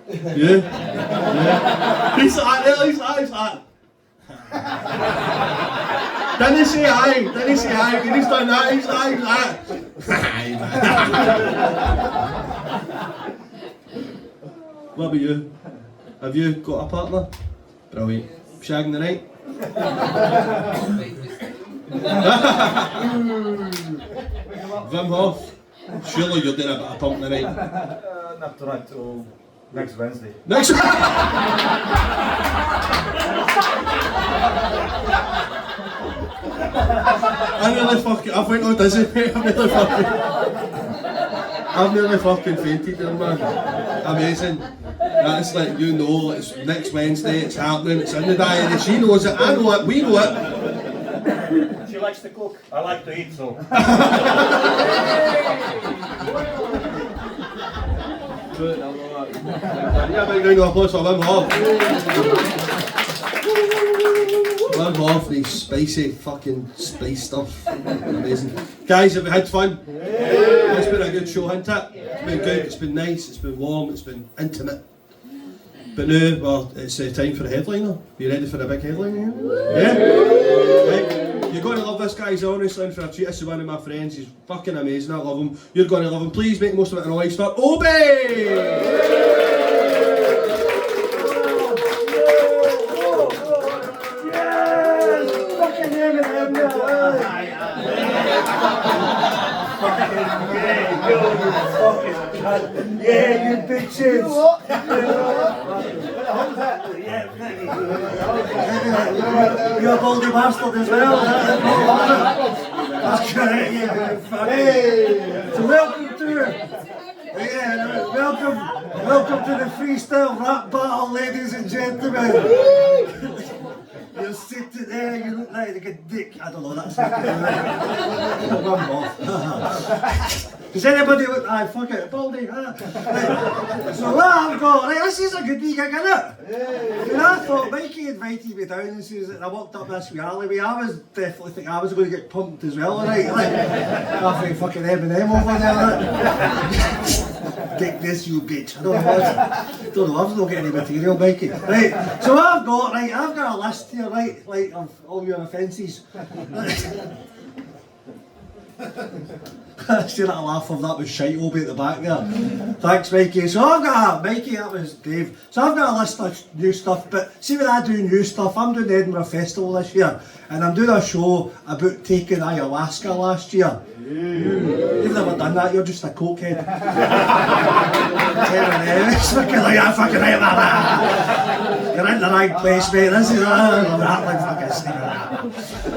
Yeah? Yeah. He's like that, he's like. Didn't he say aye? Didn't he say aye? When he's done that, he's like. What about you? Have you got a partner? Brilliant. Shagging the night? Wim Hof. Surely you're doing a bit of pump tonight. Not tonight, till next Wednesday. Next I nearly fucking, I went on dizzy, mate. I've nearly fucking fainted there, man. Amazing. That's like, you know, it's next Wednesday, it's happening, it's in the diary. She knows it, I know it, we know it. She likes to cook. I like to eat, so. Yeah, big round of applause for Wim Hof. Wim Hof, these spicy fucking spice stuff. Amazing. Guys, have we had fun? It's been a good show, hasn't it? It's been good, it's been nice, it's been warm, it's been intimate. But now, well, it's time for a headliner. You ready for a big headliner? Yeah? Right. You're going to love this guy, he's honestly in for a treat. This is one of my friends, he's fucking amazing, I love him. You're going to love him. Please make most of it a noise for Obi! Yeah, you bitches! You're a baldy bastard as well. That's correct, yeah. So welcome to welcome to the freestyle rap battle, ladies and gentlemen. You're sitting there, you look like a dick. I don't know, that's not Does anybody look, aye, fuck it, baldy, huh? So what I've got, right, this is a good wee gig, innit? And I thought, Mikey invited me down and says that I walked up this wee alleyway, I was definitely thinking I was going to get pumped as well, right? Like, I think fucking Eminem over there, right? Take this, you bitch. I don't know, I've not got any material, Mikey. Right, so I've got a list here, right, like, of all your offences. See that laugh of that was shite Obi at the back there. Thanks, Mikey. So I've got Mikey, that was Dave. So I've got a list of new stuff, but see when I do new stuff, I'm doing the Edinburgh Festival this year, and I'm doing a show about taking ayahuasca last year. You've never done that, you're just a cokehead. It's fucking like that, fucking right about that. You're in the right place, mate. This is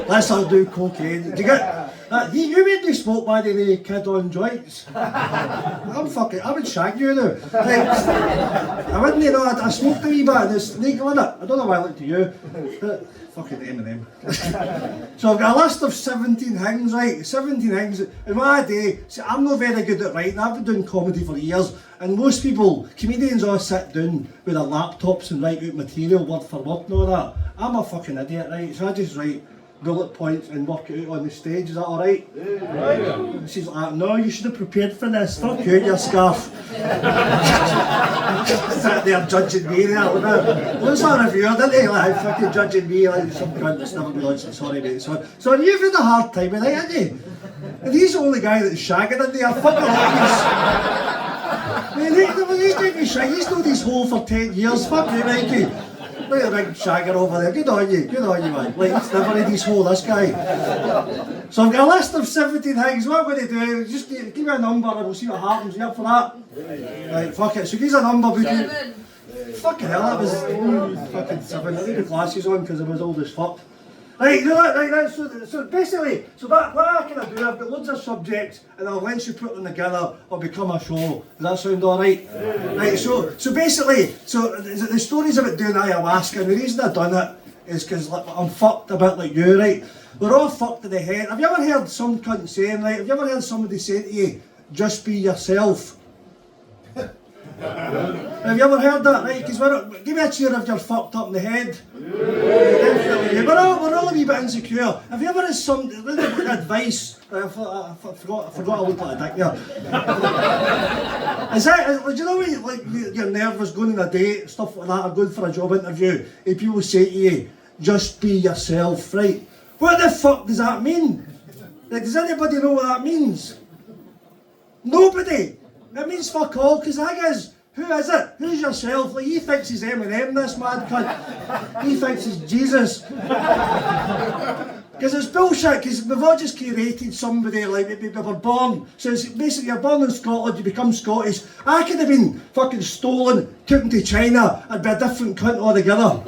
let's all do cocaine. Do you get? You made me smoke by the way, kid on joints. I would shag you now. Like, I wouldn't know, I smoked a wee bit and it's legal in it. I don't know why I look to you. Fucking Eminem. So I've got a list of 17 things, right? 17 things. In my day, see, I'm not very good at writing. I've been doing comedy for years. And most people, comedians all sit down with their laptops and write out material word for word and all that. I'm a fucking idiot, right? So I just write bullet points and work it out on the stage. Is that alright? Yeah. She's like, no, you should have prepared for this. Fuck you, your scarf. Sat there judging me there. What's that reviewer, didn't he? Like, fucking judging me like some cunt that's never been on. Sorry, mate. So you've had a hard time with it, haven't you? And he's the only guy that's shagging in there. Fucking like this. He's doing me shit. He's known his hole for 10 years. Fuck you, Mikey. Look at the big shagger over there. Good on you, man. Like, he's never had his hole, this guy. So I've got a list of 17 things. What I'm going to do, just give me a number and we'll see what happens. You up for that? Right, fuck it. So give us a number. 7. Fucking hell, that was fucking 7. I need the glasses on because I was old as fuck. Right, you know what, right, so basically, what I can do, I've got loads of subjects and I'll eventually put them together or become a show. Does that sound alright? Right, so basically, the stories about doing ayahuasca, and the reason I've done it is because like, I'm fucked a bit like you, right? We're all fucked in the head. Have you ever heard some cunt saying, right, have you ever heard somebody saying to you, just be yourself? Have you ever heard that, right? Because give me a cheer if you're fucked up in the head. Definitely. we're all a wee bit insecure. Have you ever had some advice? I forgot I looked like a dick there. Do you know when you're nervous going on a date, stuff like that, or going for a job interview, and people say to you, just be yourself, right? What the fuck does that mean? Like, does anybody know what that means? Nobody! It means fuck all, because the thing is, who is it? Who's yourself? Like, he thinks he's Eminem, this mad cunt. He thinks he's Jesus. Because it's bullshit, because we've all just created somebody, like, we were born. So it's basically, you're born in Scotland, you become Scottish. I could have been fucking stolen, taken to China, I'd be a different cunt altogether.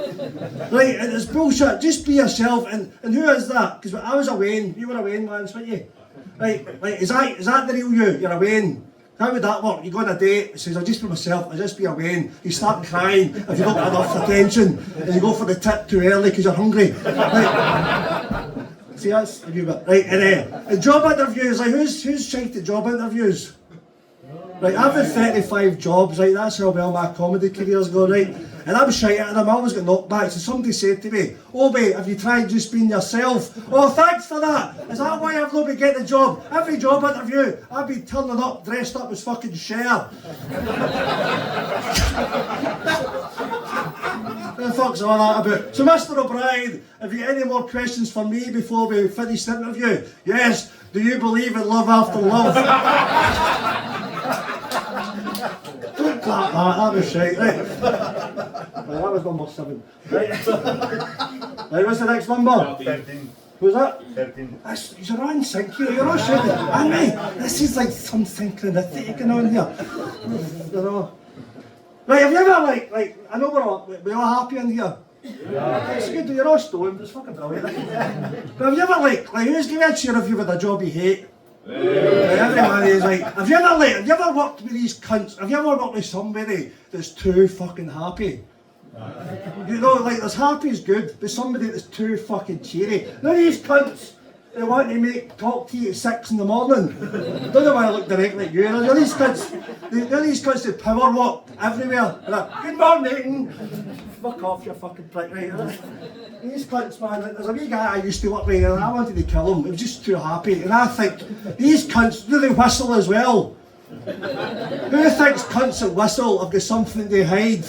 Right, and it's bullshit, just be yourself. And who is that? Because I was a Wayne, you were a Wayne once, weren't you? Right, is that the real you? You're a Wayne. How would that work? You go on a date, it says, I'll just be myself, I'll just be a Wayne. You start crying if you don't get enough attention, and you go for the tip too early because you're hungry. Right. See, that's a wee bit. Right, and job interviews, like who's shite at job interviews? Right, I've had 35 jobs, right, that's how well my comedy career's gone, right? And I'm shite at them, I always get knocked back. So somebody said to me, oh mate, have you tried just being yourself? Oh, thanks for that. Is that why I've not been getting the job? Every job interview, I've been turning up, dressed up as fucking Cher. What the fuck's all that about? So Mr. O'Brien, have you got any more questions for me before we finish the interview? Yes. Do you believe in love after love? Don't clap that was shite. Right, that was number 7. Right, what's the next number? 13. Who's that? 13. You're on sync here, you're all shit. And mate, this is like some synchronicity going on here. You know. Right, have you ever like I know we're all happy in here. Yeah. It's good, you're all stoned, it's fucking brilliant. But have you ever like who's giving a cheer if you've had a job you hate? Yeah. Everyone is like, have you ever worked with these cunts? Have you ever worked with somebody that's too fucking happy? You know, like there's happy is good, but somebody that's too fucking cheery. None of these cunts, they want to talk to you at 6 in the morning. Don't know why I look directly at you. None of these cunts, that power walk everywhere. And good morning. Fuck off, you fucking prick, right? These cunts, man, there's a wee guy I used to work with and I wanted to kill him. He was just too happy. And I think, these cunts, do they whistle as well? Who thinks cunts that whistle have got something to hide?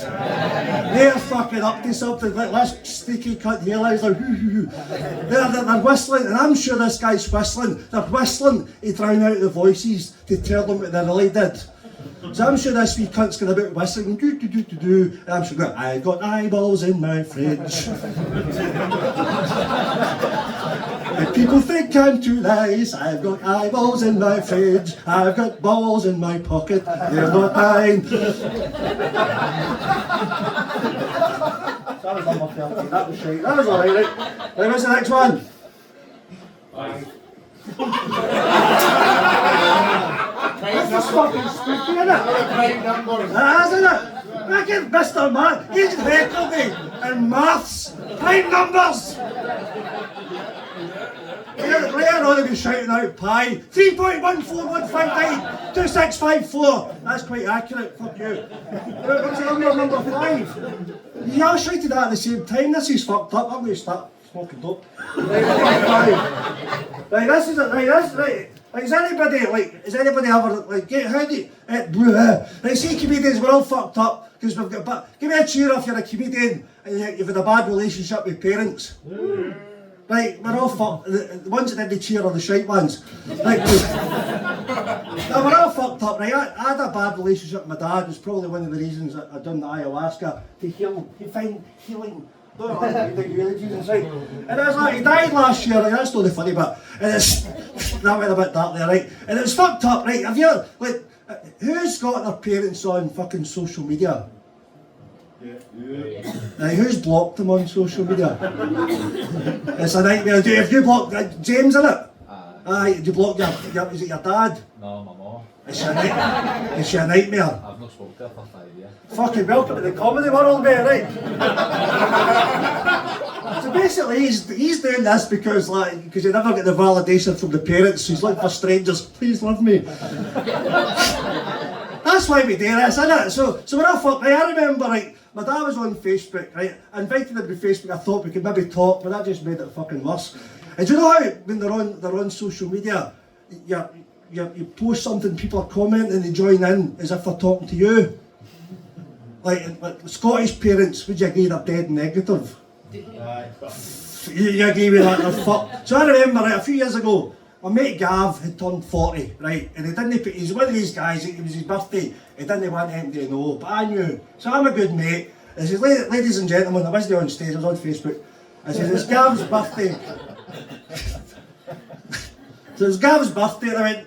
They're fucking up to something, like this sneaky cunt here, like hoo hoo hoo. They're whistling, and I'm sure this guy's whistling. They're whistling to drown out the voices to tell them what they really did. So I'm sure this wee cunt's going about whistling, do do do do do, and I'm sure going, I got eyeballs in my fridge. And people think I'm too nice. I've got eyeballs in my fridge. I've got balls in my pocket. They're not mine. That was number 13. That was shite. That was alright, right? Right, what's the next one? This is fucking spooky, isn't it? Isn't it? Look at Mr. Man. He's heckled me in maths. Prime numbers. Later on, they'll be shouting out pi. 3.141592654. That's quite accurate. Fuck you. What's the number 5? You all shouted that at the same time. This is fucked up. I'm going to start smoking dope. Right, this is it. Right, that's right. Like, is anybody ever like get how do you, right, see comedians, we're all fucked up because we've got. But give me a cheer if you're a comedian and you've had a bad relationship with parents. Right, we're all fucked. The ones that didn't cheer are the shite ones. Right, we're all fucked up, right? I had a bad relationship with my dad. It was probably one of the reasons I done the ayahuasca to heal, to find healing. Don't know what the eulogies, right? And I was like, he died last year, like, that's not the funny bit. And it's, that went a bit dark there, right? And it was fucked up, right? Have you, like, who's got their parents on fucking social media? Right, who's blocked them on social media? It's a nightmare. Have you blocked James in it? Aye, did you block is it your dad? No, my mum. Is she a nightmare? I've not spoken to her for 5 years. Fucking welcome to the comedy world, mate, right? So basically, he's doing this because you never get the validation from the parents. He's looking for strangers. Please love me. I that's why we do this, isn't it? So when I remember, right, my dad was on Facebook, right, I invited him to Facebook, I thought we could maybe talk, but that just made it fucking worse. And do you know how, when they're on social media, you post something, people are commenting, they join in as if they're talking to you. Like Scottish parents, would you agree they're dead negative? You agree with that, they're fucked. So I remember, right, a few years ago, my mate Gav had turned 40, right, and he didn't put, he's one of these guys, it was his birthday, he didn't want anybody to know, but I knew. So I'm a good mate. I says, ladies and gentlemen, I wasn't on stage, I was on Facebook. I says, it's Gav's birthday. So it's Gav's birthday, and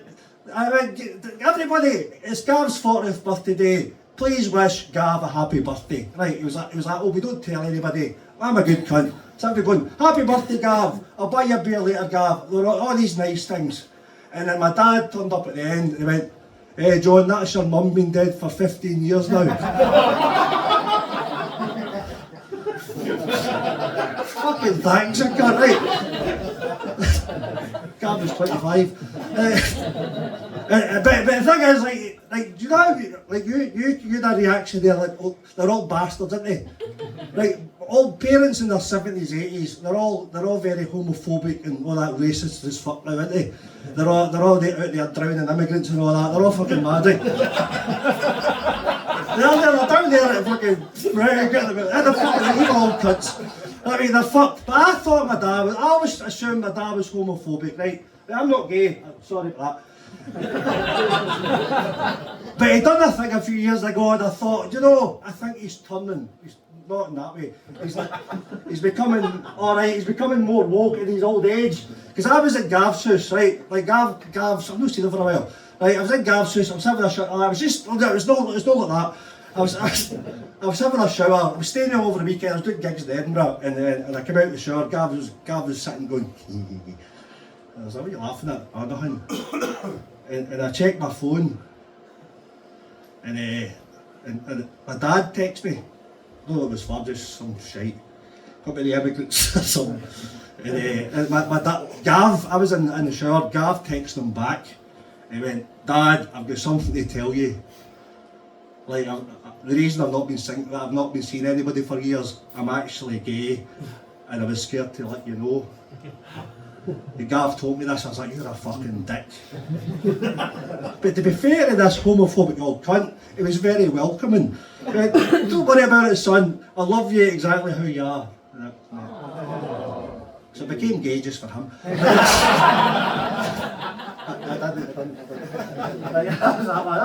I went, everybody, it's Gav's 40th birthday day. Please wish Gav a happy birthday. Right, he was like, oh, we don't tell anybody. I'm a good cunt. So everybody going, happy birthday, Gav. I'll buy you a beer later, Gav. There were all these nice things. And then my dad turned up at the end and he went, hey, John, that's your mum been dead for 15 years now. Fucking thanks, I can't, right? Gav was 25. But the thing is, like, do you know, like you had a reaction there, like, oh, they're all bastards, aren't they? Like, all parents in their 70s, 80s, they're all very homophobic and all that racist as fuck now, aren't they? They're all out there drowning immigrants and all that, they're all fucking mad, right? They're down there at fucking, right, they're fucking evil old cunts. I mean, they're fucked. But I thought my dad was, I always assumed my dad was homophobic, right? I'm not gay, I'm sorry for that. But he done a thing a few years ago and I thought, you know, I think he's turning. He's not in that way. He's becoming alright, he's becoming more woke in his old age. Because I was at Gav's house, right? Like Gav's, I've not seen him for a while. Right, I was in Gav's house, I was having a shower, I was just, it was not like that. I was having a shower, I was staying there over the weekend, I was doing gigs in Edinburgh, and I came out of the shower, Gav was sitting going, I was like, what are you laughing at? Oh, nothing. and I checked my phone, and my dad texted me. I don't know what it was for, just some shite. Couple of the immigrants or something. And my dad, Gav, I was in the shower, Gav texted him back. He went, Dad, I've got something to tell you. Like, the reason I've not been seeing anybody for years, I'm actually gay, and I was scared to let you know. The Gav told me this, I was like, you're a fucking dick. But to be fair to this homophobic old cunt, he was very welcoming. Right, don't worry about it, son, I love you exactly how you are. So it became gay just for him. That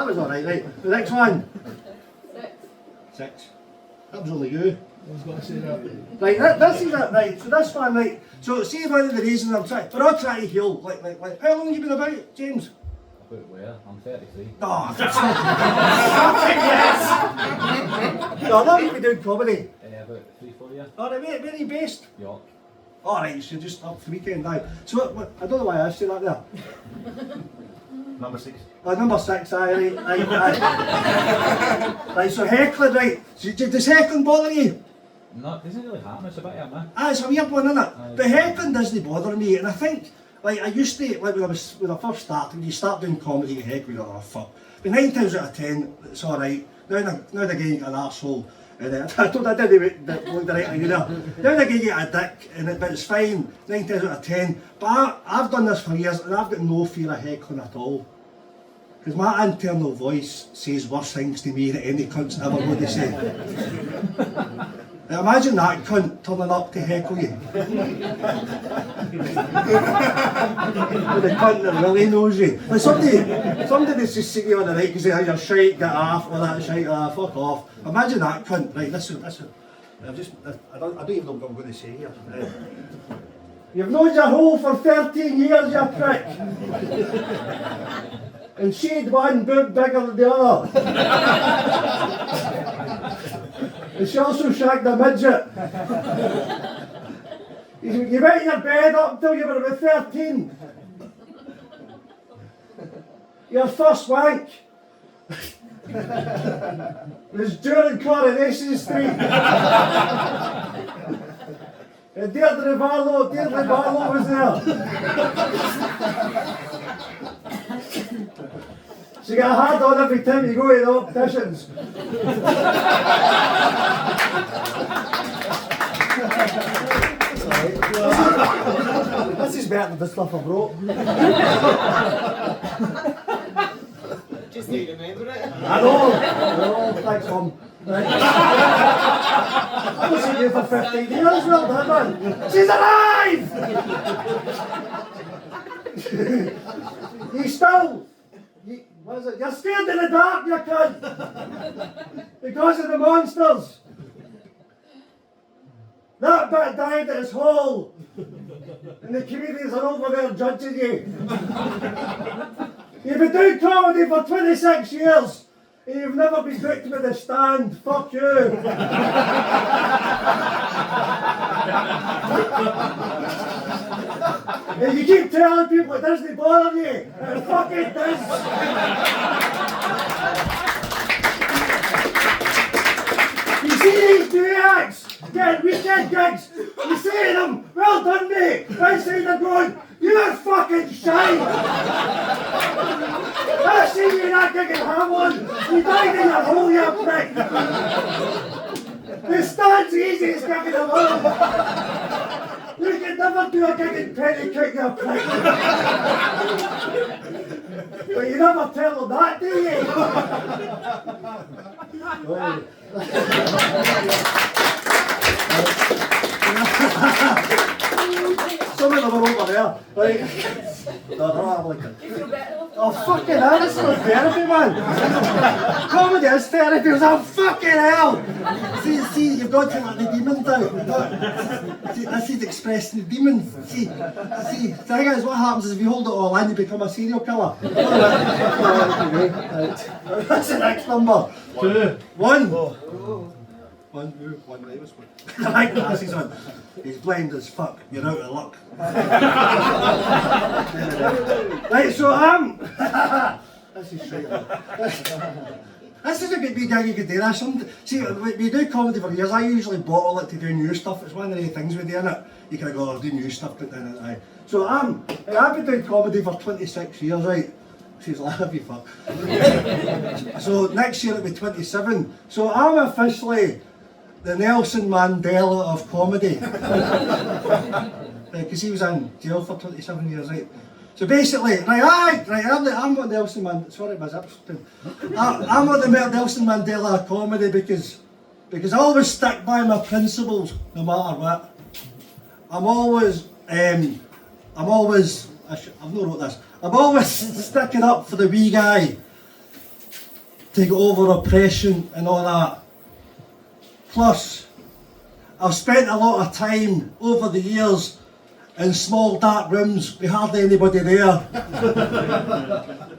was alright, right? The next one. 6. That was only you. I was going to say that. Right, this is it, right? So this one, right? So see one of the reasons we're all trying to heal. Like, how long have you been about, James? About where? I'm 33. Oh, that's yes! No, not even doing comedy. About 3-4 years. Alright, where are you based? York. Alright, so just up for the weekend, aye. So, I don't know why I asked you that there. Number 6. Number 6, aye, right. Right, so heckling, right. So, does heckling bother you? No, it doesn't really happen, it's a bit of a myth. It's a weird one, isn't it? But heckling doesn't bother me, and I think, like, I used to, like, when I first started, when you start doing comedy, you heckle, you're like, oh fuck. But 9 times out of 10, it's alright. Now and again, you get an arsehole. And I didn't look direct at you there. Now and again, you get a dick, but it's fine, 9 times out of 10. But I've done this for years, and I've got no fear of heckling at all. Because my internal voice says worse things to me than any cunt's ever going to say. Now imagine that cunt turning up to heckle you. The cunt that really knows you. Like somebody that's just sitting you on the right and say, you're shite, get off, all that shite, fuck off. Imagine that cunt. Right, listen. I don't even know what I'm going to say here. You've known your hole for 13 years, you prick. And she had one boob bigger than the other. And she also shagged a midget. You went in your bed up until you were about 13. Your first wank was during Coronation Street. And Deirdre Barlow was there. So you get a hard on every time you go to the opticians. This is better than the stuff I brought. Just need to remember it. I know, thanks Mum. Right. I've not seen you for 15 years, well done man. She's alive! You still, what is it? You're scared in the dark, you cunt! Because of the monsters. That bit died at its hole. And the comedians are over there judging you. You've been doing comedy for 26 years and you've never been booked with the stand. Fuck you. And you keep telling people it doesn't bother you. It fucking does. You see these new acts getting weekend gigs. You say to them, well done mate. Inside they're going, you're fucking shite. I see you in that gig in Hamlin. You died in your hole, you prick. The stand's the easiest gig in the world. You can never do a gig in Pennycook, you prick. But you never tell them that, do you? Some of them are over there, right? No, I'm like, oh fucking hell, this is not therapy, man. Comedy is therapy, oh fucking hell. See, you've got to let the demons out. See, this is expressing the demons. See, the thing is, what happens is if you hold it all in, you become a serial killer. That's the next number. 2. 1. One, right, was one. Right, glasses on. He's blind as fuck. You're out of luck. Right, so this is straight up. This is a good wee gig you could do. See, we do comedy for years. I usually bottle it to do new stuff. It's one of the things we do in it. You kind of go, do new stuff, put down it. Aye. So I've been doing comedy for 26 years, right? She's laughing, you fuck. So next year it'll be 27. So I'm officially the Nelson Mandela of comedy. Because he was in jail for 27 years, right? So basically, I'm what Nelson Mandela, sorry, my zip's been. I'm what the Nelson Mandela of comedy because I always stick by my principles, no matter what. I've not wrote this. I'm always sticking up for the wee guy to get over oppression and all that. Plus, I've spent a lot of time over the years in small dark rooms with hardly anybody there.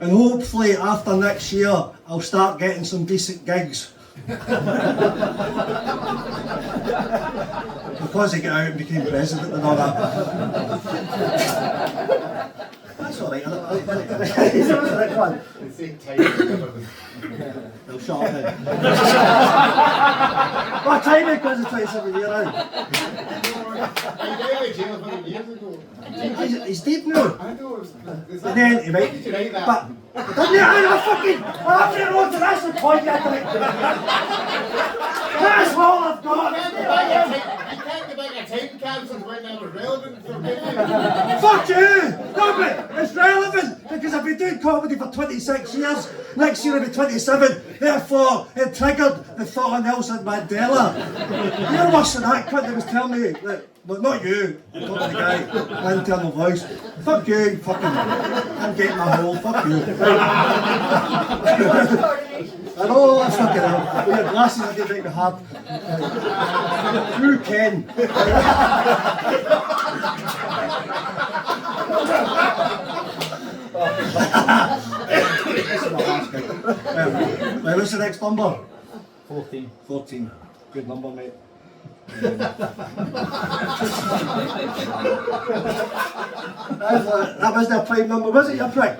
And hopefully after next year, I'll start getting some decent gigs. Because I got out and became president and all that. That's alright, he's the next one. The same time. No, shut up then. What time because it's 27 years old? I got out of jail 100 years ago. He's dead now. I know. And then he might. Did you write that? But didn't you? I haven't wrote it, that's the point you have to make. That's all I've got. You can't go back to time capsules when they were relevant for me. Fuck you! No, but it's relevant because I've been doing comedy for 26 years. Next year I'll be 27. Therefore, it triggered the thought of Nelson Mandela. You're worse than that cunt that was telling me that. But not you, I'm talking to the guy, my internal voice. Fuck you, fucking, I'm getting my hole, fuck you. I know, that's fucking hell. With your glasses, I get make me hard. You can. This is my last gig. Right, what's the next number? 14. 14. Good number, mate. That was their prime number, was it, you prick?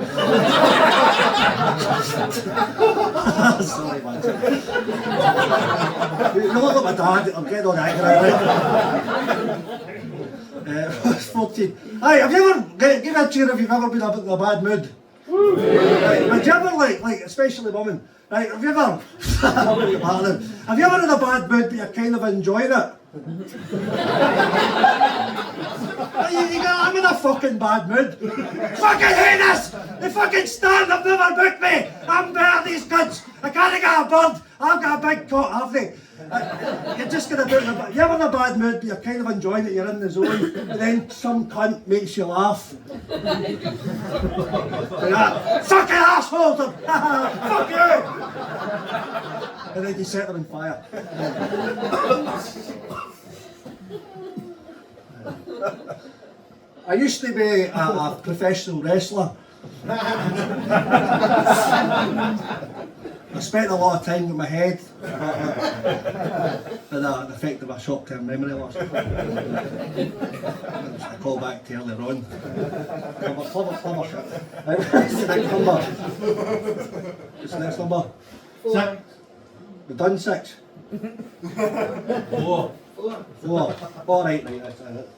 Sorry, man. You look like my dad, I'm getting all angry. 14. Hey, have you ever, give me a cheer if you've ever been in a bad mood. Right, would you ever like, especially women, right, have you ever, have you ever in a bad mood but you're kind of enjoying it? You go, I'm in a fucking bad mood. Fucking hate this! They fucking stand, they've never booked me! I'm better than these cunts! I can't get a bird! I've got a big coat, have they? You're just gonna do it. You're in a bad mood, but you're kind of enjoying it, you're in the zone, and then some cunt makes you laugh. Fucking asshole! Fuck you! And then you set them on fire. I used to be a professional wrestler. I spent a lot of time with my head, but the effect of a short-term memory loss. I call back to earlier on. Clever shit. What's the next number? What's the next number? 6. We've done 6. 4. 4. All right, that's it.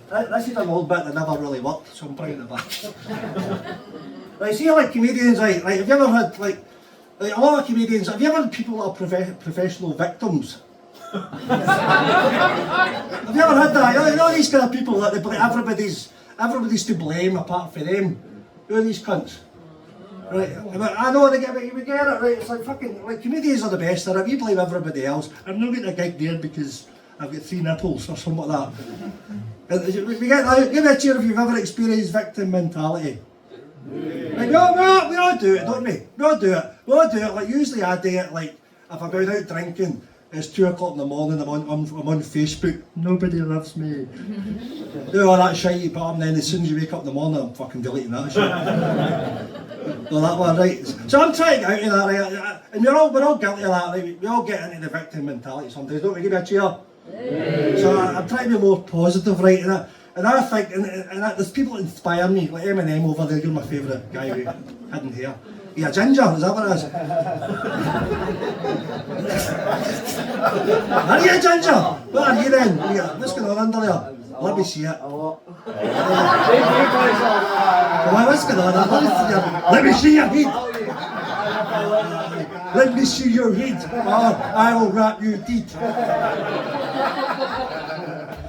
This is an old bit that never really worked, so I'm bringing it back. Right, see, like comedians, right, have you ever had, like a lot of comedians, have you ever had people that are professional victims? Have you ever had that? You know these kind of people that they blame, everybody's to blame apart from them? Who are these cunts? Right, I know we get it, right? It's like fucking, like comedians are the best at it. We blame everybody else. I'm not getting a gig there because I've got 3 nipples or something like that. We get that. Give me a cheer if you've ever experienced victim mentality. Like, we all do it, don't we? We all do it. Like usually I do it like if I'm going out drinking, it's 2 o'clock in the morning, I'm on Facebook, nobody loves me. Do all that shit you put on, then as soon as you wake up in the morning, I'm fucking deleting that shit. Well, that one, right? So I'm trying to get out of that, right? And we're all guilty of that, right? We all get into the victim mentality sometimes, don't we? Give me a cheer. So I'm trying to be more positive, right? And I think, and there's people that inspire me, like Eminem over there, you're my favourite guy with hidden hair. You're a ginger, is that what it is? Are you a ginger? What are you then? What's going on under there? Let me see it. What's going on? Let me see your head. Let me see your head, or I will wrap you deep.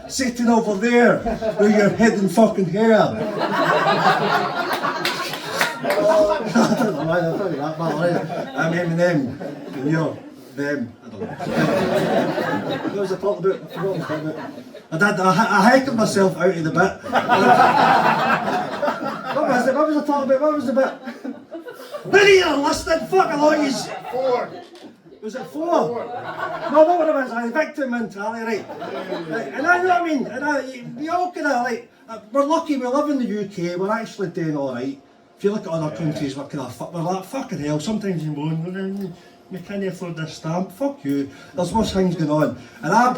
Sitting over there with your head and fucking hair. I don't know why they're doing that, but I'm Eminem, and you're them. I don't know. What was I talking about? I forgot what I was talking about. I hiked myself out of the bit. What was I talking about? What was the bit? None of you are listening, fuck a lot of yous. 4. Was it 4? No, not what it was, victim mentality, right? And I know what I mean, we all kind of like, we're lucky, we live in the UK, we're actually doing alright. If you look at other countries, we're like, fucking hell, sometimes you moan, you can't afford this stamp, fuck you, there's worse things going on. And I've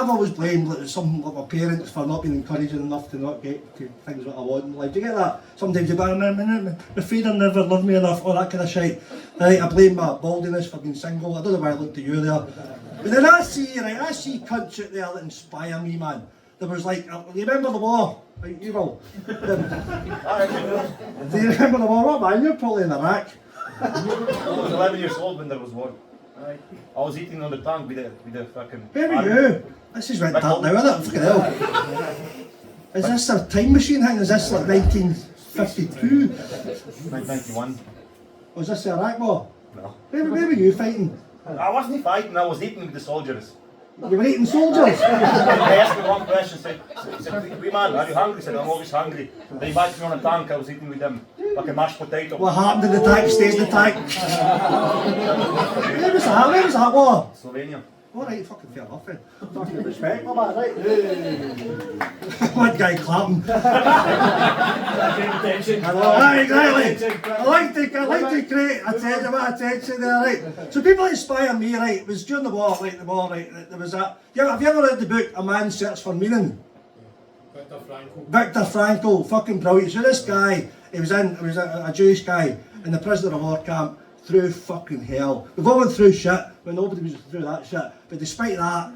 always blamed like, some of my parents for not being encouraging enough to not get to things that I want in life. Do you get that? Sometimes you go, my father never loved me enough, all that kind of shit. Right, I blame my baldiness for being single, I don't know why I looked at you there. But then I see cunts out there that inspire me, man. There was like, you remember the war? You will. Do you remember the war? What man, you're probably in Iraq. I was 11 years old when there was war. I was eating on the tank with the fucking... Where were you? This is went dark now, isn't it? Fucking hell. Is this a time machine thing? Is this like 1952? 1991. Was this the Iraq war? No. Where were you fighting? I wasn't fighting, I was eating with the soldiers. You were eating soldiers? They asked me one question, said, "Wee man, are you hungry?" I said, "I'm always hungry." They invited me on a tank, I was eating with them, like a mashed potato. What happened in the tank stays in the tank. Where was that war? Slovenia. Alright, fucking fair enough then. Fucking respect my man, right? One guy clapping. Aye, exactly. I like to create attention there, right? So people inspire me, right? It was during the war, right? There was that. Have you ever read the book A Man's Search for Meaning? Viktor Frankl, fucking brilliant. So this guy, he was a Jewish guy in the prisoner of war camp through fucking hell. We've all been through shit, but nobody was through that shit. But despite that,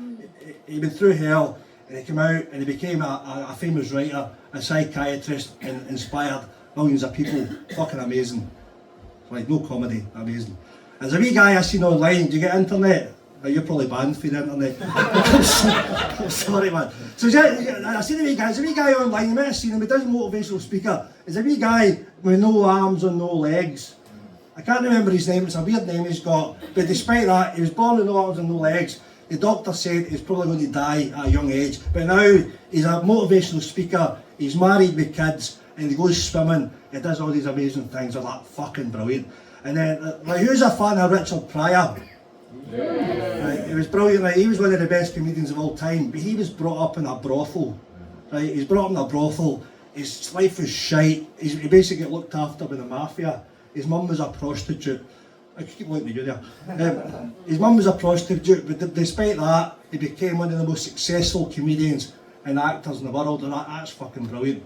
he went through hell, and he came out and he became a famous writer, a psychiatrist, and inspired millions of people, fucking amazing. Like, no comedy, amazing. There's a wee guy I seen online, do you get internet? Now, you're probably banned for the internet. I'm sorry, man. So I seen there's a wee guy online, you might have seen him, he does motivational speaker. There's a wee guy with no arms and no legs. I can't remember his name, it's a weird name he's got, but despite that, he was born with no arms and no legs. The doctor said he's probably going to die at a young age, but now he's a motivational speaker, he's married with kids, and he goes swimming, he does all these amazing things, they're like fucking brilliant. And then, like, who's a fan of Richard Pryor? Right, he was brilliant, right? He was one of the best comedians of all time, but he was brought up in a brothel. Right, he's brought up in a brothel, his life was shite, he basically got looked after by the mafia. His mum was a prostitute. I keep looking at you there. His mum was a prostitute, but despite that, he became one of the most successful comedians and actors in the world, and that's fucking brilliant.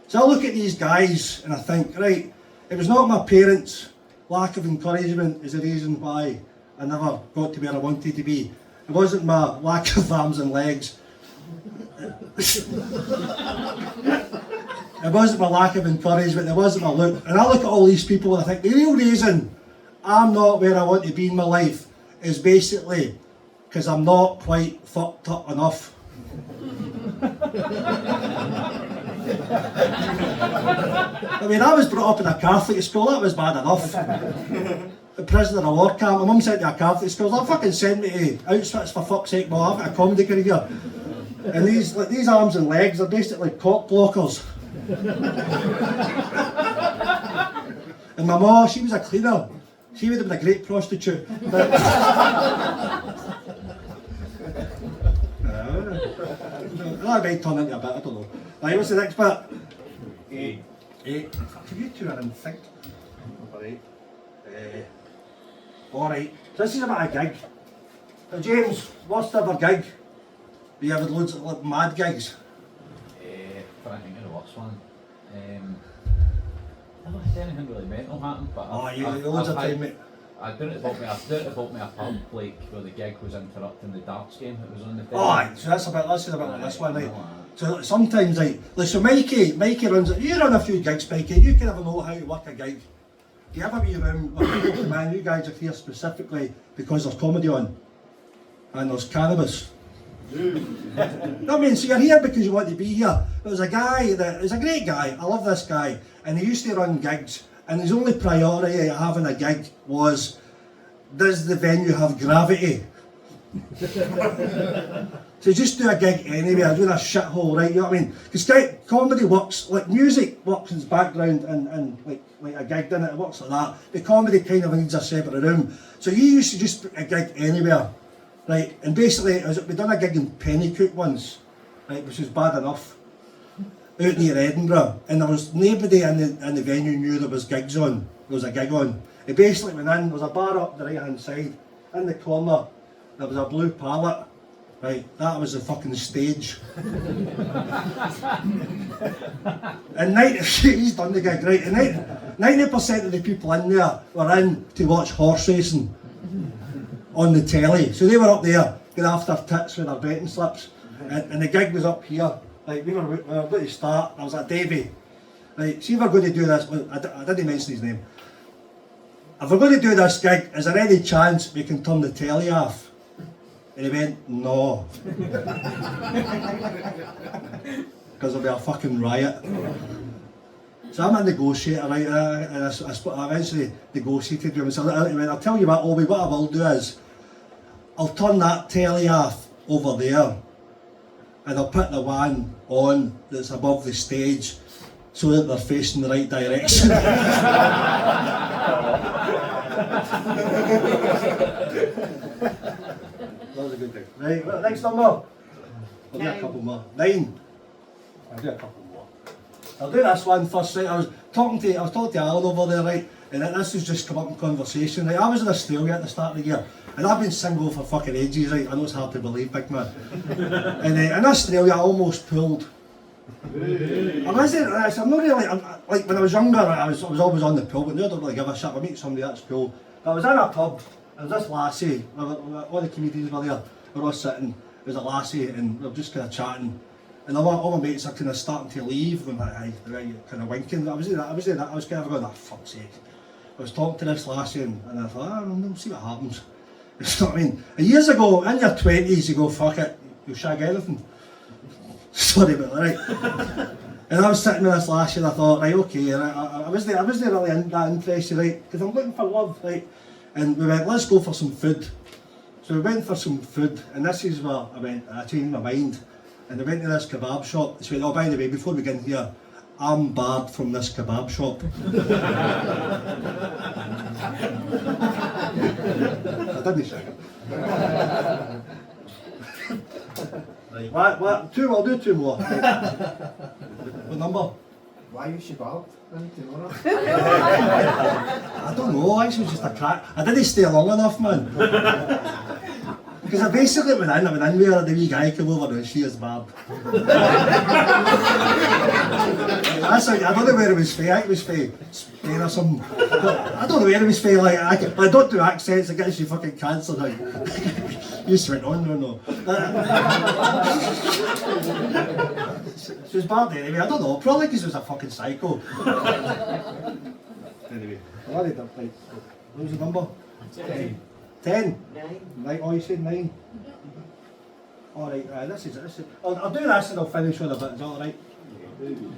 So I look at these guys and I think, right, it was not my parents' lack of encouragement is the reason why I never got to where I wanted to be. It wasn't my lack of arms and legs. It wasn't my lack of encouragement, it wasn't my look. And I look at all these people and I think the real reason I'm not where I want to be in my life is basically because I'm not quite fucked up enough. I mean, I was brought up in a Catholic school, that was bad enough. A prisoner of war camp, my mum sent me to a Catholic school, they fucking sent me to Auschwitz for fuck's sake, well, I've got a comedy career. And these arms and legs are basically cock blockers. And my mum, she was a cleaner. She would have been a great prostitute. But that might turn into a bit, I don't know. Right, what's the next bit? 8. Fucking you two are in sync. Alright. Alright, so this is about a gig. Now James, what's the other gig? You have loads of like, mad gigs? Trying to think of the worst one. I never had anything really mental happen, but Oh, you loads of time, mate. I done it about me. I done it about me a pub like where the gig was interrupting the darts game that was on the day. Oh, so that's about like this one, right? So sometimes, like, so Mikey runs it. You run a few gigs, Mikey. You can have a know how to work a gig. Do you have a wee room where people come in? You guys are here specifically because there's comedy on and there's cannabis. I mean, so you're here because you want to be here. But there's a guy that is a great guy. I love this guy, and he used to run gigs. And his only priority of having a gig was, does the venue have gravity? So just do a gig anywhere, doing a shithole, right? You know what I mean? Because comedy works, like music works in its background and like a gig, doesn't it? It works like that. The comedy kind of needs a separate room. So you used to just put a gig anywhere, right? And basically, we done a gig in Pennycook once, right? Which was bad enough. Out near Edinburgh, and there was nobody in the venue knew there was gigs on. There was a gig on. It basically went in, there was a bar up the right hand side, in the corner, there was a blue pallet, right, that was the fucking stage. And he's done the gig, right, and 90% of the people in there were in to watch horse racing on the telly. So they were up there, going after tits with their betting slips, and the gig was up here. Like, we were about to start, I was like, Davey, right, see if we're going to do this, well, I didn't mention his name. If we're going to do this gig, is there any chance we can turn the telly off? And he went, no. Because there'll be a fucking riot. So I'm a negotiator, right, and I eventually negotiated with him. So I went, I'll tell you what, Obi, what I will do is, I'll turn that telly off over there, and I'll put the one on that's above the stage so that they're facing the right direction. That was a good thing. Right, well, next number. I'll do a couple more. 9. I'll do a couple more. I'll do this one first, right? I was talking to Alan over there, right? And this has just come up in conversation, right? I was in Australia at the start of the year, and I've been single for fucking ages, right? I know it's hard to believe, big man. And in Australia, I almost pulled. I'm not really, like when I was younger, I was always on the pill, but now I don't really give a shit. I meet somebody that's cool. But I was in a pub, and this lassie, all the comedians were there, we were all sitting, there was a lassie, and we were just kind of chatting. And all my mates are kind of starting to leave when I kind of winking. I was kind of going, fuck's sake. I was talking to this lassie and I thought, we'll see what happens. You know what I mean? And years ago, in your 20s, you go, fuck it, you'll shag anything. Sorry about that, right? And I was sitting with this lassie and I thought, right, okay, and I wasn't really that interested, right? Because I'm looking for love, right? And we went, let's go for some food. So we went for some food, and this is where I changed my mind. And I went to this kebab shop. She went, oh, by the way, before we get in here, I'm barred from this kebab shop. I didn't shag it. Right, what? Two, I'll do two more. What number? Why you shabab? I need to know that. I don't know, I was just a crack. I didn't stay long enough, man. Because I basically went in where the wee guy came over and she is Barb. That's like, I don't know where it was from, I think it was from Spain or something. I don't know where it was from, like, I don't do accents, it gets you fucking cancer now. You just went on, no. She was Barb anyway, I don't know, probably because it was a fucking psycho. Anyway, I did that, like, what was the number? 10? 9. Right, oh, you said 9. Alright, this is I'll do this and I'll finish with a bit, is that alright?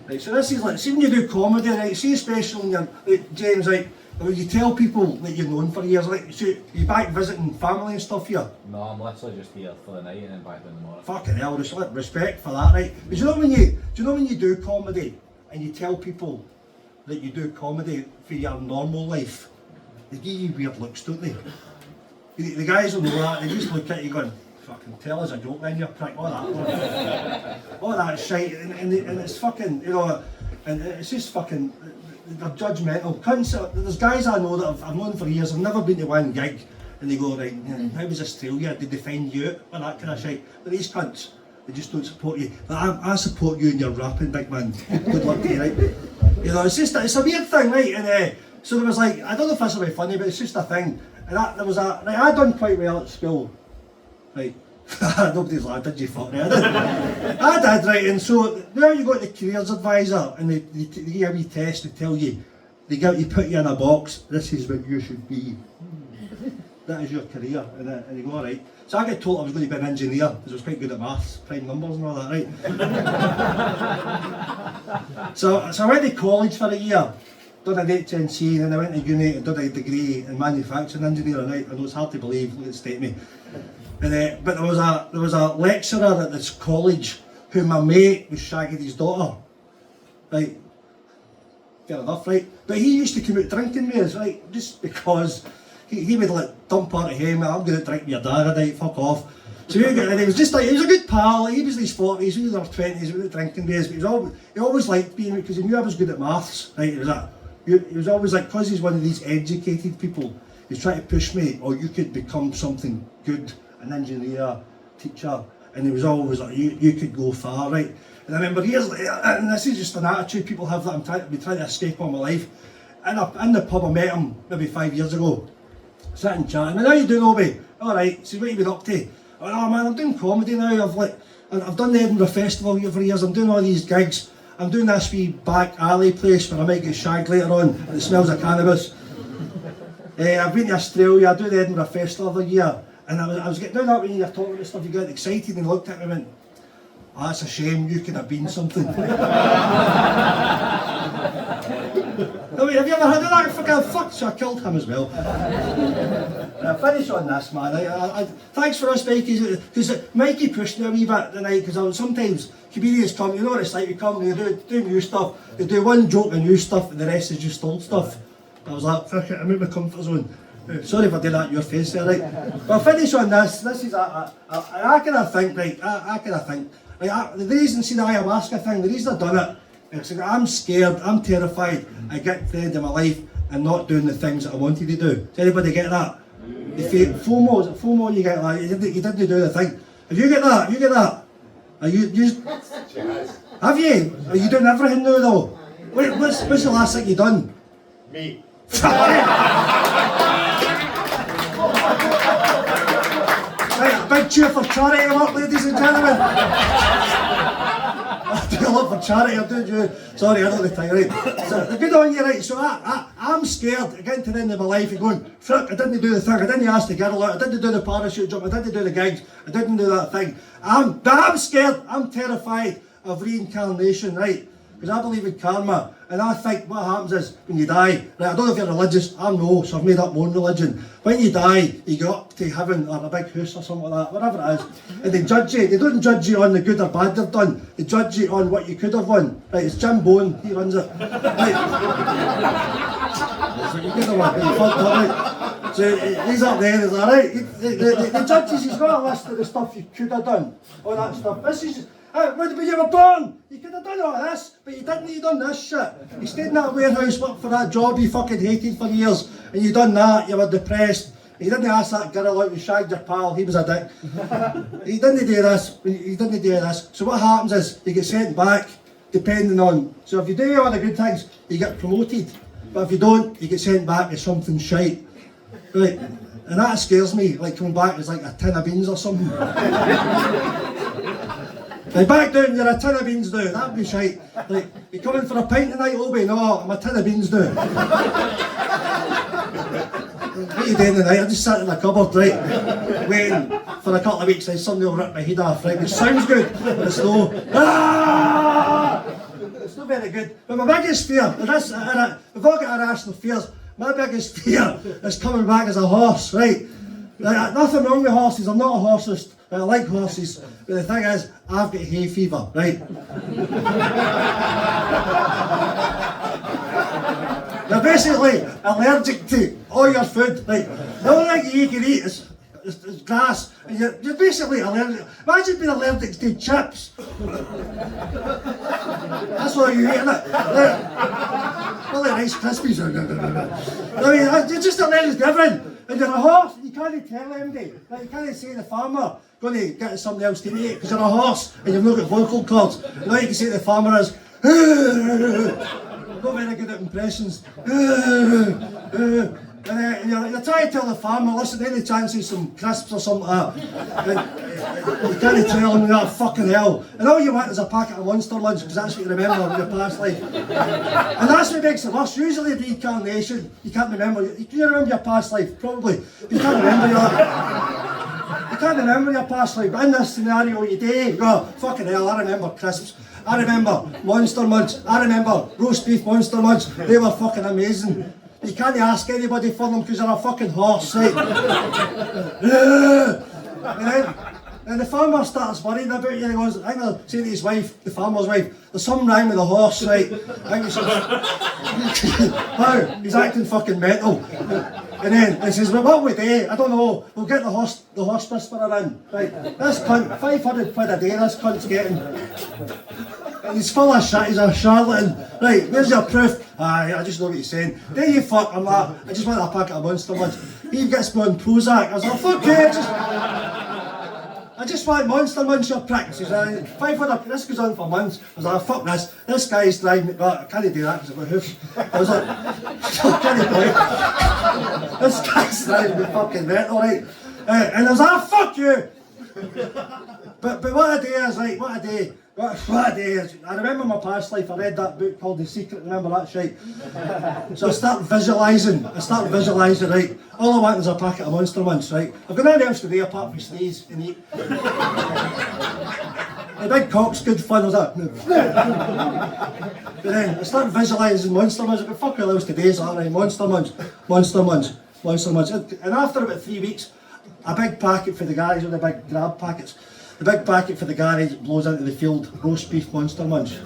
Right, so this is like, see when you do comedy, right, see especially when you're, like, James, like, when you tell people that you've known for years, like, so you back visiting family and stuff here? No, I'm literally just here for the night and then back down tomorrow. Fucking hell, respect for that, right? But do you know when you do comedy and you tell people that you do comedy for your normal life, they give you weird looks, don't they? The guys will know that, they just look at you going, fucking tell us a joke then, you prick, all that shite, and it's fucking, you know, and it's just fucking, they're judgmental. There's guys I know that I've known for years, I've never been to one gig, and they go, right, how was Australia, did they find you out, and that kind of shit. But these cunts, they just don't support you. I support you in your rapping, big man. Good luck to you, right? You know, it's a weird thing, right? And so there was like, I don't know if this will be funny, but it's just a thing. And I done quite well at school, right? Nobody's laughed, did you fuck me? I did, right? And so now you got the careers advisor, and they give you a wee test, they tell you, you put you in a box, this is what you should be. That is your career, and you go, alright. So I get told I was going to be an engineer, because I was quite good at maths, prime numbers and all that, right? So I went to college for a year. Done an HNC, and then I went to uni and did a degree in manufacturing engineering, right? I know it's hard to believe, look at the state of me. And, but there was a lecturer at this college who my mate was shagging his daughter, right? Fair enough, right? But he used to come out drinking with us, right? Just because he would like dump out of him, I'm going to drink with your dad, right? Fuck off. So and he was just like, he was a good pal, he was in his 40s, we were in our 20s, we were drinking with us, but he always liked being, because he knew I was good at maths, right? He was always like, because he's one of these educated people, he's trying to push me, or you could become something good, an engineer, teacher, and he was always like, you could go far, right? And I remember years later, and this is just an attitude people have that I'm trying to escape all my life. In the pub I met him maybe 5 years ago, sitting chatting, and how you doing, Obi? Alright, so what have you been up to? Oh man, I'm doing comedy now, I've done the Edinburgh Festival for years, I'm doing all these gigs. I'm doing this wee back alley place where I might get shagged later on and it smells of cannabis. I've been to Australia, I do the Edinburgh Festival every year, and I was getting down that when you're talking about stuff, you get excited and looked at me and went, oh, that's a shame, you could have been something. I mean, have you ever heard of that? Fuck, so I killed him as well. I finish on this, man. Thanks for us, Mikey, because Mikey pushed me a wee bit tonight, because sometimes comedians come, you know what it's like, you come, you do new stuff, you do one joke and new stuff, and the rest is just old stuff. I was like, fuck it, I'm out of my comfort zone. Sorry if I did that in your face there, right? But I'll finish on this. This is, I kind of think, right, the reason, see the ayahuasca thing, the reason I've done it, is I'm scared, I'm terrified, I get to the end of my life and not doing the things that I wanted to do. Does anybody get that? FOMO, is it FOMO you get that? You didn't do the thing. Have you get that? Have you get that? Are you have you? Are you doing everything now though? What's the last thing you done? Me. Right, a big cheer for charity work, ladies and gentlemen. I do a lot for charity, I'm doing you. Sorry, I don't have the time, right? So, good on you, right? So I'm scared of getting to the end of my life and going, frick, I didn't do the thing, I didn't ask the girl out, I didn't do the parachute jump, I didn't do the gigs, I didn't do that thing. I'm scared, I'm terrified of reincarnation, right? Because I believe in karma, and I think what happens is when you die, right, I don't know if you're religious, I'm no, so I've made up my own religion. When you die, you go up to heaven or a big house or something like that, whatever it is, and they judge you. They don't judge you on the good or bad they've done, they judge you on what you could have won. Right, it's Jim Bone, he runs it. Right. So you could have won, you fucked up, right? So he's up there, he's like, right, the judges, he's got a list of the stuff you could have done, all that stuff. This is, when you were born, you could have done all this, but you didn't, you done this shit. You stayed in that warehouse, worked for that job you fucking hated for years, and you done that, you were depressed. You didn't ask that girl out, you shagged your pal, he was a dick. You didn't do this, you didn't do this. So what happens is, you get sent back, depending on, so if you do all the good things, you get promoted. But if you don't, you get sent back as something shite. Right, and that scares me, like coming back as like a tin of beans or something. Like back down, you're a tin of beans now, that'd be shite. Like, you coming for a pint tonight, Obi? No, I'm a tin of beans now. What are you doing tonight? I just sat in the cupboard, right, waiting for a couple of weeks, then somebody will rip my head off, right, which sounds good, but it's no. It's not very good. But my biggest fear, and this, we've all got irrational fears, my biggest fear is coming back as a horse, right? Like, nothing wrong with horses, I'm not a horsist, I like horses, but the thing is, I've got hay fever, right? You're basically allergic to all your food, like, the only thing you can eat is grass, and you're basically allergic. Imagine being allergic to chips. That's what you eat, isn't it? All the Rice Krispies. I mean, you're just allergic to everything. And you're a horse, you can't tell anybody. Like, you can't say to the farmer, going to get somebody else to eat, because you're a horse and you've not got vocal cords. And all you can say to the farmer is, not very good at impressions. And you're trying to tell the farmer, listen, any chance of some crisps or something like that. And you can't tell him that, fucking hell. And all you want is a packet of Monster Munch, because that's what you remember of your past life. And that's what makes it worse. Usually reincarnation, you can't remember. You can remember your past life, probably. But you can't remember your past life. But in this scenario, you do, you go, fucking hell, I remember crisps. I remember Monster Munch. I remember roast beef Monster Munch. They were fucking amazing. You can't ask anybody for them because you're a fucking horse, right? And the farmer starts worrying about you. He goes, I think they'll say to his wife, the farmer's wife, there's something wrong with the horse, right? I think he says, wow, he's acting fucking mental. And then he says, well, what we do? I don't know. We'll get the horse whisperer in. Right, this cunt, 500 quid a day this cunt's getting. And he's full of shit, he's a charlatan. Right, where's your proof? Aye, I just know what he's saying. There you fuck, I'm like, I just want a packet of Monster Munch. He gets me on Prozac. I was like, fuck you, I just want Monster Munch, your pricks. He's like, 500, this goes on for months. I was like, fuck this. This guy's driving me, well, I can't do that because I've got hoofs. I was like, can you play? This guy's driving me fucking mental, right? And I was like, fuck you. But what I do is, like, what I do is, I remember my past life, I read that book called The Secret, remember that shite? So I start visualising, right? All I want is a packet of Monster Munch, right? I've got nothing else to do apart from sneeze and eat. The big cock's good fun, was that? But then I start visualising Monster Munch, but fuck all else to do, is that right? Monster Munch. And after about 3 weeks, a big packet for the guys with the big grab packets. The big packet for the garage blows into the field, roast beef Monster Munch.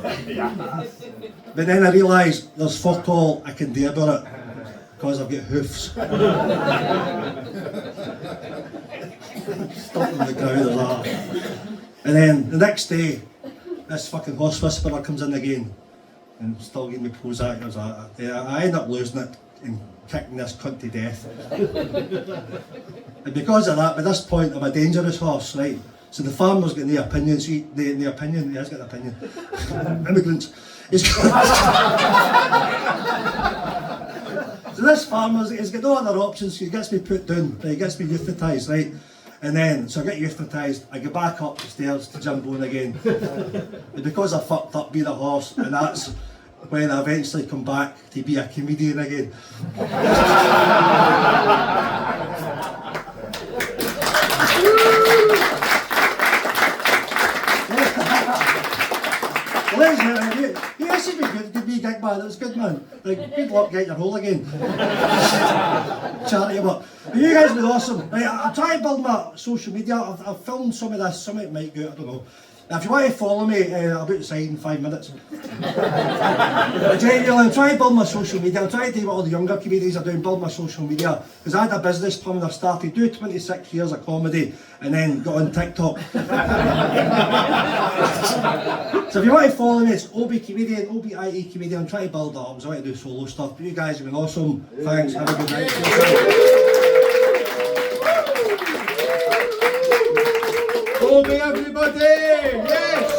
But then I realised there's fuck all I can do about it, because I've got hoofs. Stuck in the ground or that. And then the next day, this fucking horse whisperer comes in again, and still giving me Prozac. I was like, yeah, I end up losing it and kicking this cunt to death. And because of that, by this point, I'm a dangerous horse, right? So the farmer's got no opinion, so he has got an opinion. Immigrants. So this farmer's, he's got no other options, so he gets me put down, right? He gets me euthanised, right? And then, so I get euthanized, I go back up the stairs to Jimbone again. And because I fucked up being a horse, and that's when I eventually come back to be a comedian again. Ladies and gentlemen, this has been good. Good wee gig, man. It was good, man. Like, good luck getting your role again. Charity work. But you guys have been awesome. Right, I'm trying to build my social media. I've filmed some of this. Some of it might go out, I don't know. Now, if you want to follow me, I'll be outside in 5 minutes. But genuinely, I'm trying to build my social media. I'm trying to do what all the younger comedians are doing, build my social media. Because I had a business plan when I started, do 26 years of comedy, and then got on TikTok. So if you want to follow me, it's OB Comedian, OBIE Comedian. I'm trying to build that up. I'm trying to do solo stuff. But you guys have been awesome. Thanks. Have a good night. OB everybody! Yes!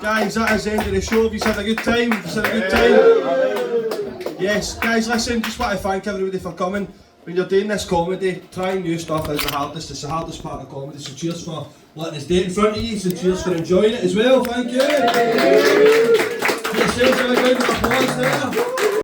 Guys, that is the end of the show. Have you had a good time? Have you had a good time? Yes, guys, listen, just want to thank everybody for coming. When you're doing this comedy, trying new stuff is the hardest. It's the hardest part of comedy. So cheers for letting us do it in front of you, and cheers for enjoying it as well. Thank you. Yourselves a round of applause there.